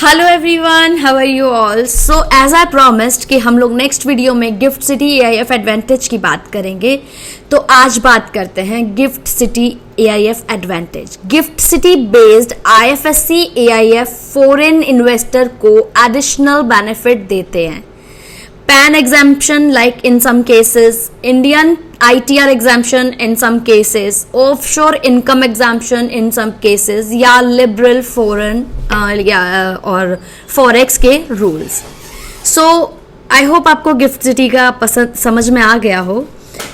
Hello everyone, how are you all. So as I promised कि हम लोग next video में गिफ्ट सिटी एआईएफ एडवांटेज की बात करेंगे, तो आज बात करते हैं GIFT City AIF advantage. GIFT City based IFSC AIF foreign investor को एडिशनल बेनिफिट देते हैं। PAN exemption like in some cases, Indian ITR exemption in some cases, offshore income exemption in some cases, या liberal foreign और forex के rules. So I hope आपको gift city का पसंद समझ में आ गया हो।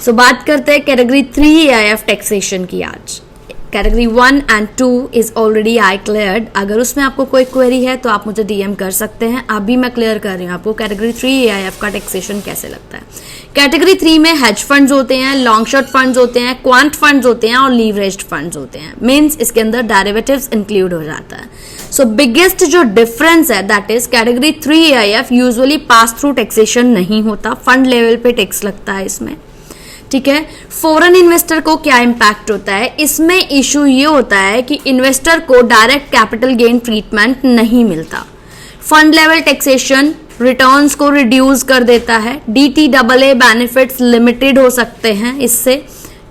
So बात करते हैं कैटेगरी 3 AIF टैक्सेशन की। आज category 1 and 2 is already I cleared. अगर उसमें आपको कोई क्वेरी है तो आप मुझे DM कर सकते हैं। अभी मैं क्लियर कर रही हूँ आपको कैटेगरी 3 AIF का टैक्सेशन कैसे लगता है। कैटेगरी 3 में हेज फंड्स होते हैं, लॉन्ग शॉर्ट फंड्स होते हैं, क्वांट फंड्स होते हैं और लीवरेज्ड फंड्स होते हैं। मींस इसके अंदर डेरिवेटिव्स इंक्लूड हो जाता है। सो बिगेस्ट जो डिफरेंस है that is category 3 AIF usually pass through taxation नहीं होता, फंड लेवल पे टैक्स लगता है इसमें। ठीक है, फॉरेन इन्वेस्टर को क्या इम्पैक्ट होता है इसमें? इशू ये होता है कि इन्वेस्टर को डायरेक्ट कैपिटल गेन ट्रीटमेंट नहीं मिलता। फंड लेवल टैक्सेशन रिटर्न्स को रिड्यूस कर देता है। DTAA बेनिफिट्स लिमिटेड हो सकते हैं इससे।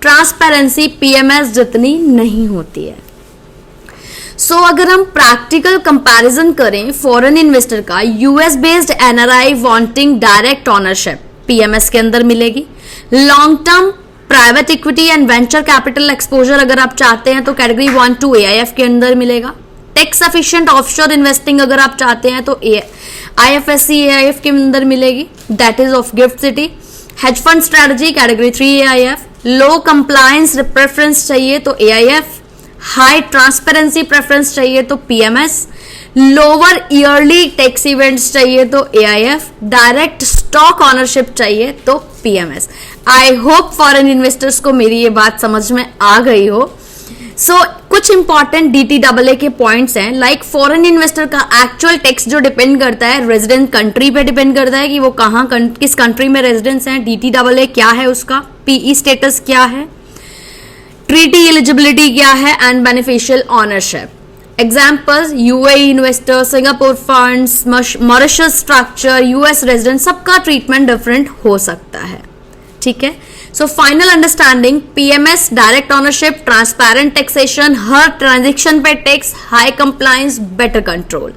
ट्रांसपेरेंसी PMS जितनी नहीं होती है। सो अगर हम प्रैक्टिकल कंपैरिजन करें फॉरेन इन्वेस्टर का, US based NRI wanting direct ownership PMS के अंदर मिलेगी। Long term private equity and venture capital exposure अगर आप चाहते हैं तो कैटेगरी 1-2 AIF के अंदर मिलेगा। टैक्स एफिशिएंट ऑफशोर इन्वेस्टिंग अगर आप चाहते हैं तो IFSC AIF के अंदर मिलेगी, that is of gift city. Hedge fund strategy category 3 AIF। Low compliance preference चाहिए तो AIF। हाई ट्रांसपेरेंसी प्रेफरेंस चाहिए तो PMS। Lower yearly tax events चाहिए तो AIF। डायरेक्ट स्टॉक ऑनरशिप चाहिए तो PMS। I hope foreign investors को मेरी ये बात समझ में आ गई हो। सो कुछ इंपॉर्टेंट DTAA के पॉइंट्स हैं। लाइक फॉरेन इन्वेस्टर का एक्चुअल टैक्स जो डिपेंड करता है रेजिडेंट कंट्री पे डिपेंड करता है कि वो किस कंट्री में रेजिडेंस है। DTAA क्या है उसका, PE स्टेटस क्या है, ट्रीटी एलिजिबिलिटी क्या है and beneficial ownership. Examples UAE investor, Singapore funds, Mauritius structure, US resident, सबका ट्रीटमेंट डिफरेंट हो सकता है। ठीक है, so final understanding PMS direct ownership, transparent taxation, हर ट्रांजेक्शन पे tax, high compliance, better control.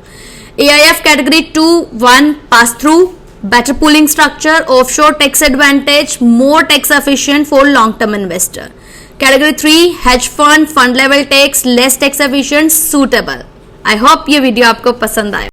AIF category 2-1 pass through, better pooling structure, offshore tax advantage, more tax efficient for long term investor. Category 3 hedge fund level tax, less tax efficient, suitable. I hope ये video आपको पसंद आए।